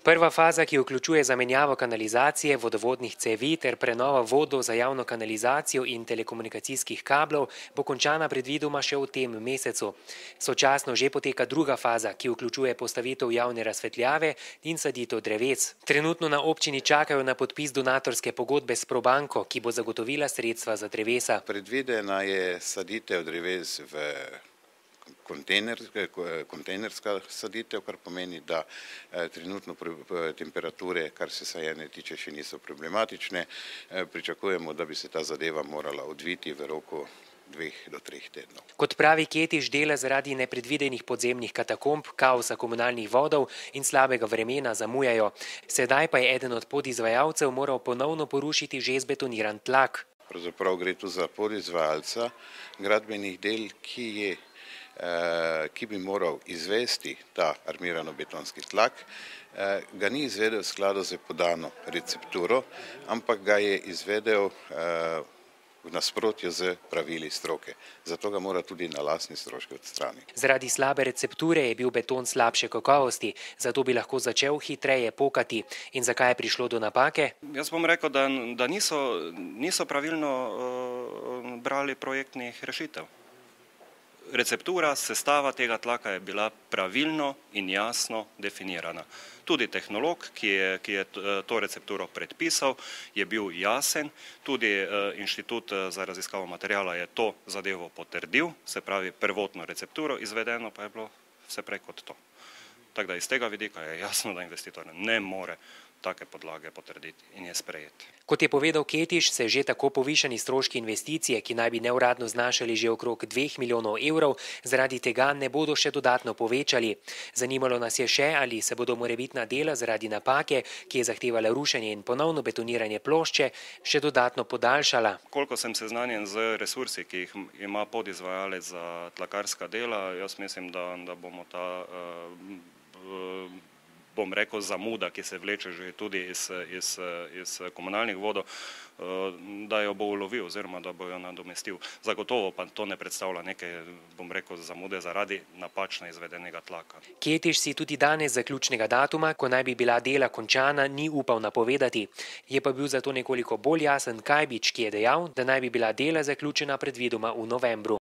Prva faza, ki vključuje zamenjavo kanalizacije, vodovodnih cevi ter prenovo vodov za javno kanalizacijo in telekomunikacijskih kablov, bo končana predvidoma še v tem mesecu. Sočasno že poteka druga faza, ki vključuje postavitev javne razsvetljave in saditev dreves. Trenutno na občini čakajo na podpis donatorske pogodbe s Probanko, ki bo zagotovila sredstva za drevesa. Predvidena je saditev dreves v kontejnerska saditev, kar pomeni, da trenutno temperature, kar se sajenja tiče, še niso problematične. Pričakujemo, da bi se ta zadeva morala odviti v roku 2 do 3 tednov. Kot pravi Ketiš, dela zaradi nepredvidenih podzemnih katakomb, kaosa komunalnih vodov in slabega vremena zamujajo. Sedaj pa je eden od podizvajalcev moral ponovno porušiti že zbetoniran tlak. Pravzaprav gre tu za podizvajalca gradbenih del, ki bi moral izvesti ta armirano-betonski tlak, ga ni izvedel v skladu z podano recepturo, ampak ga je izvedel v nasprotju z pravili stroke. Zato ga mora tudi na lastni stroški odstraniti. Zaradi slabe recepture je bil beton slabše kakovosti, zato bi lahko začel hitreje pokati. In zakaj je prišlo do napake? Jaz bom rekel, da niso pravilno brali projektnih rešitev. Receptura, sestava tega tlaka je bila pravilno in jasno definirana. Tudi tehnolog, ki je to recepturo predpisal, je bil jasen. Tudi Inštitut za raziskavo materijala je to zadevo potrdil, se pravi prvotno recepturo, izvedeno pa je bilo vse prej kot to. Tako da iz tega vidika je jasno, da investitor ne more take podlage potrditi in je sprejeti. Kot je povedal Ketiš, se že tako povišani stroški investicije, ki naj bi neuradno znašali že okrog 2 milijonov evrov, zaradi tega ne bodo še dodatno povečali. Zanimalo nas je še, ali se bodo morebitna dela zaradi napake, ki je zahtevala rušenje in ponovno betoniranje plošče, še dodatno podaljšala. Koliko sem seznanjen z resursi, ki jih ima podizvajalec za tlakarska dela, jaz mislim, da bomo ta zamuda, ki se vleče že tudi iz komunalnih vodov, da jo bo ulovil oziroma da bo jo nadomestil. Zagotovo pa to ne predstavlja neke, zamude zaradi napačno izvedenega tlaka. Ketiš si tudi danes zaključnega datuma, ko naj bi bila dela končana, ni upal napovedati. Je pa bil zato nekoliko bolj jasen Kajbič, ki je dejal, da naj bi bila dela zaključena predvidoma v novembru.